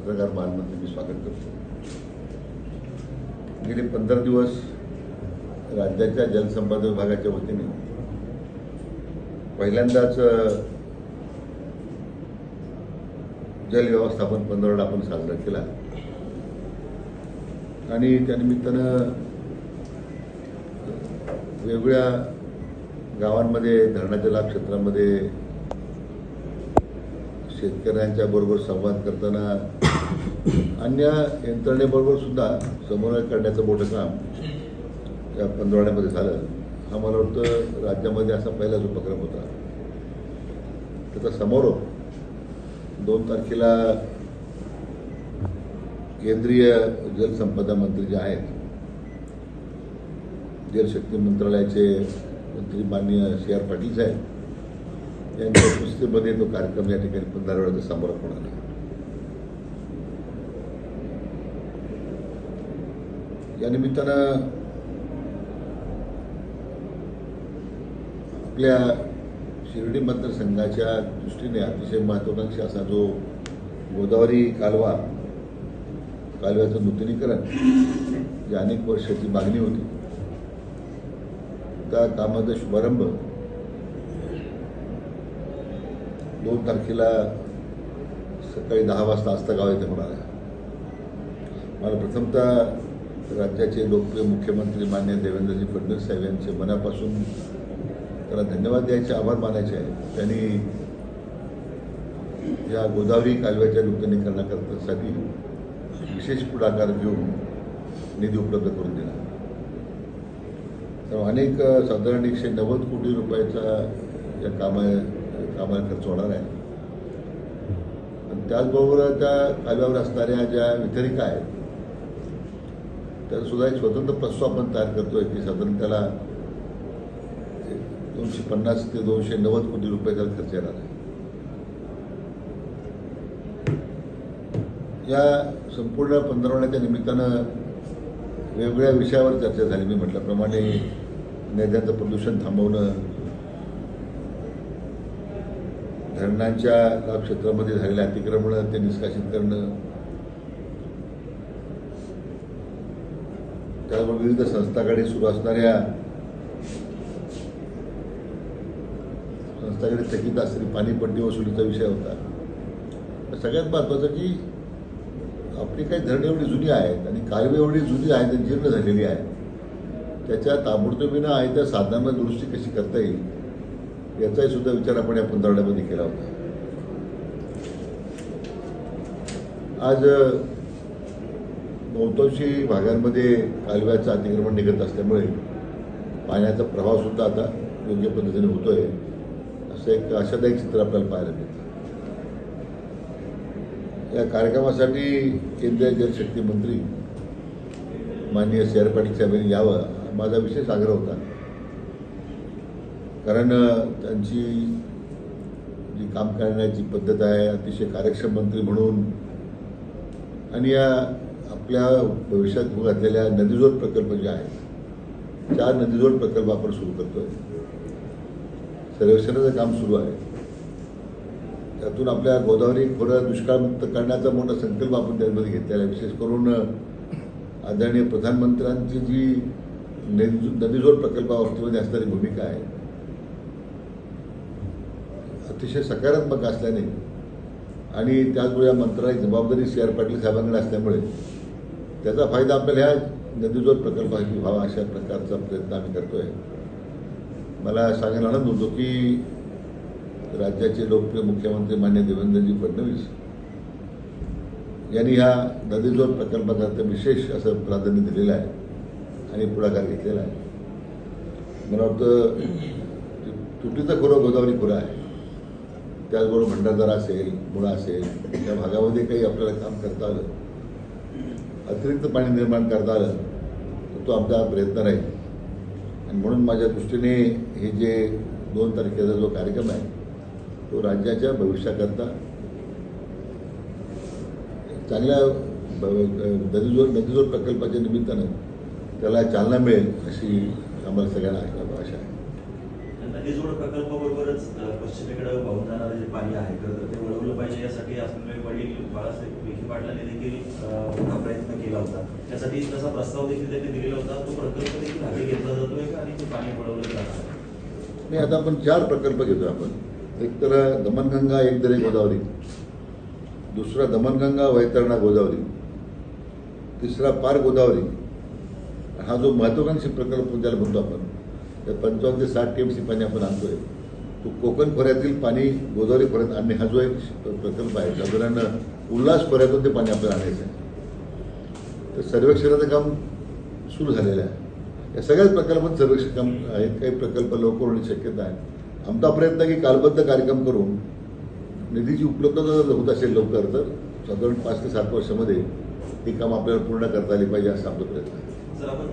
पत्रकार बांधवांचं मी स्वागत करतो. गेले 15 दिवस राज्याच्या जलसंपदा विभागाच्या वतीने पहिल्यांदाच जल व्यवस्थापन पंधरवडा आपण साजरा केला आणि त्यानिमित्तानं वेगवेगळ्या गावांमध्ये धरणाच्या लाभ क्षेत्रामध्ये शेतकऱ्यांच्या बरोबर संवाद करताना अन्य यंत्रणेबरोबर सुद्धा समन्वय करण्याचं मोठं काम या पंधरवड्यामध्ये झालं. हा मला वाटतं राज्यामध्ये असा पहिलाच उपक्रम होता. त्याचा समारोप 2 तारखेला केंद्रीय जलसंपदा मंत्री जे आहेत, जलशक्ती मंत्रालयाचे मंत्री माननीय CR पाटील साहेब यांच्या उपस्थितीमध्ये तो कार्यक्रम या ठिकाणी 15 वेळाचा समारोप होणार आहे. या निमित्तानं आपल्या शिर्डी मतदारसंघाच्या दृष्टीने अतिशय महत्त्वाकांक्षी असा जो गोदावरी कालव्याचं नूतनीकरण जी अनेक वर्षाची मागणी होती, त्या कामाचा शुभारंभ 2 तारखेला सकाळी 10 वाजता आस्थागाव येथे होणार आहे. मला प्रथमतः राज्याचे लोकप्रिय मुख्यमंत्री माननीय देवेंद्रजी फडणवीस साहेब यांचे मनापासून त्याला धन्यवाद द्यायचे, आभार मानायचे आहे. त्यांनी या गोदावरी कालव्याच्या नूतनीकरणासाठी विशेष पुढाकार घेऊन निधी उपलब्ध करून दिला. तर अनेक साधारण 190 कोटी रुपयाचा या कामाला खर्च होणार आहे. आणि त्याचबरोबर त्या कालव्यावर असणाऱ्या ज्या वितरिका आहेत त्याला सुद्धा एक स्वतंत्र प्रस्ताव आपण तयार करतोय की साधारण त्याला 250 ते 290 कोटी रुपये त्याला खर्च येणार आहे. या संपूर्ण पंधरवड्याच्या निमित्तानं वेगवेगळ्या विषयावर चर्चा झाली. मी म्हटल्याप्रमाणे नद्यांचं प्रदूषण थांबवणं, धरणांच्या लाभ क्षेत्रामध्ये झालेल्या अतिक्रमणं ते निष्कासित करणं, त्याचबरोबर विविध संस्थांकडे सुरू असणाऱ्या थकीत असलेली पाणीपट्टी वसुलीचा विषय होता. सगळ्यात महत्त्वाचं की आपली काही धरणं एवढी जुनी आहेत आणि कालवे एवढी जुनी आहेत आणि जीर्ण झालेली आहे, त्याच्या ताबडतोबीनं आहे त्या साधनांना दुरुस्ती कशी करता येईल याचाही सुद्धा विचार आपण या पंधरवड्यामध्ये केला होता. आज बहुतांशी भागांमध्ये कालव्याचं अतिक्रमण निघत असल्यामुळे पाण्याचा प्रवाह सुद्धा आता योग्य पद्धतीने होतोय, असं एक आशादायक चित्र आपल्याला पाहायला मिळतं. या कार्यक्रमासाठी केंद्रीय जलशक्ती मंत्री माननीय CR पाटील साहेबांनी यावं माझा विशेष आग्रह होता. कारण त्यांची जी काम करण्याची पद्धत आहे अतिशय कार्यक्षम मंत्री म्हणून, आणि या आपल्या भविष्यात होऊ घातलेल्या नदीजोड प्रकल्प जे आहेत 4 नदीजोड प्रकल्प आपण सुरू करतोय. सर्वेक्षणाचं काम सुरू आहे. त्यातून आपल्या गोदावरी खोरं दुष्काळमुक्त करण्याचा मोठा संकल्प आपण त्यामध्ये घेतलेला आहे. विशेष करून आदरणीय प्रधानमंत्र्यांची जी नदीजोड प्रकल्पाबाबतीमध्ये असणारी भूमिका आहे अतिशय सकारात्मक असल्याने आणि त्याचबरोबर या मंत्रालयाची जबाबदारी CR पाटील साहेबांकडे असल्यामुळे त्याचा फायदा आपल्याला ह्या नदीजोड प्रकल्पासाठी व्हावा अशा प्रकारचा प्रयत्न आम्ही करतोय. मला सांगायला आनंद होतो की राज्याचे लोकप्रिय मुख्यमंत्री माननीय देवेंद्रजी फडणवीस यांनी ह्या नदीजोड प्रकल्पाकरता विशेष असं प्राधान्य दिलेलं आहे आणि पुढाकार घेतलेला आहे. मला वाटतं तुटीचं खोरं गोदावरी खोरं आहे, त्याचबरोबर भंडारदरा असेल, मुळा असेल, या भागामध्ये काही आपल्याला काम करता आलं, अतिरिक्त पाणी निर्माण करता आलं तर तो आमचा प्रयत्न राहील. आणि म्हणून माझ्या दृष्टीने हे जे 2 तारखेचा जो कार्यक्रम आहे तो राज्याच्या भविष्याकरता चांगल्या नदीजोड प्रकल्पाच्या निमित्तानं त्याला चालना मिळेल अशी आम्हाला सगळ्यांना आशा आहे. नदीजोड प्रकल्पाबरोबरच पश्चिमेकडे वाहून जाणारे जे पाणी आहे तर ते वळवलं पाहिजे यासाठी असलेले वडील बाळासाहेब मोहिते पाटलांनी देखील मोठा प्रयत्न केला होता. त्यासाठी तसा प्रस्ताव देखील त्यांनी दिलेला होता. तो प्रकल्प देखील हाती घेतला जातोय का आणि ते पाणी वळवलं जाणार? नाही, आता आपण 4 प्रकल्प घेतोय आपण. एक तर दमनगंगा एक दरे गोदावरी, दुसरा दमनगंगा वैतरणा गोदावरी, तिसरा पार गोदावरी. हा जो महत्वाकांक्षी प्रकल्प ज्याला म्हणतो आपण, त्या 55 ते 60 TMC पाणी आपण आणतोय. तो कोकण खोऱ्यातील पाणी गोदावरी खोऱ्यात आणणे हा जो एक प्रकल्प आहे. साधारण उल्हास खोऱ्यातून ते पाणी आपल्याला आणायचं आहे. तर सर्वेक्षणाचं काम सुरू झालेलं आहे. या सगळ्याच प्रकल्पात सर्वेक्षण काम आहेत. काही प्रकल्प लवकर होण्याची शक्यता आहे. आमचा प्रयत्न आहे की कालबद्ध कार्यक्रम करून निधीची उपलब्धता जर होत असेल लवकर, तर साधारण 5 ते 7 वर्षामध्ये हे काम आपल्याला पूर्ण करता आले पाहिजे असा आमचा प्रयत्न आहे. सर, आपण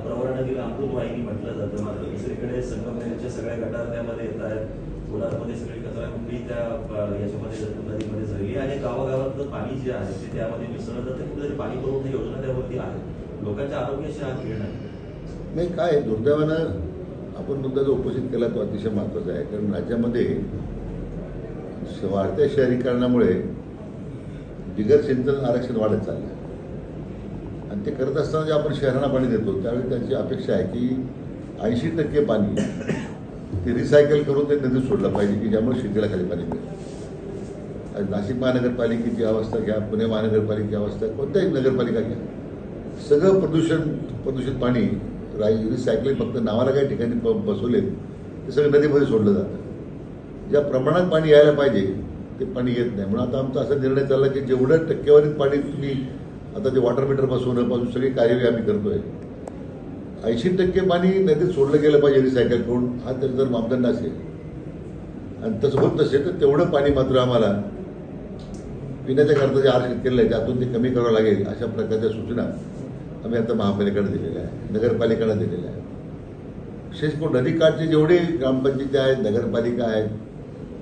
प्रवरा नदीला अमृत वाहिनी म्हटलं जातं, मात्र दुसरीकडे संगमनेरच्या सगळ्या गटार त्यामध्ये येत आहेत. कोलारमध्ये सगळी कचरा कुंडी त्या याच्यामध्ये नदीमध्ये झाली आणि गावागावातलं पाणी जे आहे ते त्यामध्ये मिसळलं जातं. कुठेतरी पाणी पुरवठा योजना त्यावरती आहे. लोकांच्या आरोग्याशी हा खेळ नाही. काय दुर्दैवानं आपण मुद्दा जो उपस्थित केला तो अतिशय महत्त्वाचा आहे. कारण राज्यामध्ये वाढत्या शहरीकरणामुळे बिगर सिंचन आरक्षण वाढत चाललं आहे. आणि ते करत असताना जे आपण शहरांना पाणी देतो त्यावेळी त्यांची अपेक्षा आहे की 80% पाणी ते रिसायकल करून ते नदीत सोडलं पाहिजे की ज्यामुळे शेतीला खाली पाणी मिळेल. नाशिक महानगरपालिकेची अवस्था घ्या, पुणे महानगरपालिकेची अवस्था, कोणत्याही नगरपालिका घ्या, सगळं प्रदूषित पाणी रिसायकलिंग फक्त नावाला काही ठिकाणी बसवले ते सगळं नदीमध्ये सोडलं जातं. ज्या प्रमाणात पाणी यायला पाहिजे ते पाणी येत नाही. म्हणून आता आमचा असा निर्णय चालला की जेवढं टक्केवारीत पाणी तुम्ही आता ते वॉटर मीटर बसवण्यापासून सगळी कार्यवाही आम्ही करतोय. 80% पाणी नदीत सोडलं गेलं पाहिजे रिसायकल करून, हा तर जर मापदंड असेल आणि तसं होत नसेल तर तेवढं पाणी मात्र आम्हाला पिण्याच्या करता जे आरक्षित केलेलं आहे त्यातून ते कमी करावं लागेल अशा प्रकारच्या सूचना आम्ही आता महापालिकेकडे दिलेल्या आहे, नगरपालिकेला दिलेल्या आहे. विशेष करून नदीकाठचे जेवढे ग्रामपंचायती आहेत, नगरपालिका आहेत,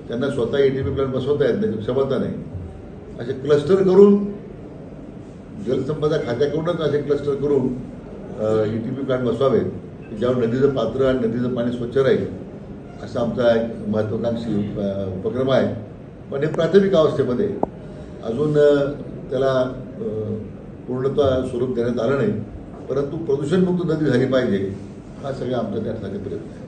त्यांना स्वतः ETP प्लांट बसवता येत नाही, क्षमता नाही. असे क्लस्टर करून जलसंपदा खात्याकडूनच असे क्लस्टर करून ETP प्लांट बसवावेत ज्यावर नदीचं पात्र आणि नदीचं पाणी स्वच्छ राहील असा आमचा एक महत्वाकांक्षी उपक्रम आहे. पण हे प्राथमिक अवस्थेमध्ये अजून त्याला पूर्णतः स्वरूप देण्यात आलं नाही. परंतु प्रदूषणमुक्त नदी झाली पाहिजे हा सगळा आमचा त्यासाठी प्रयत्न आहे.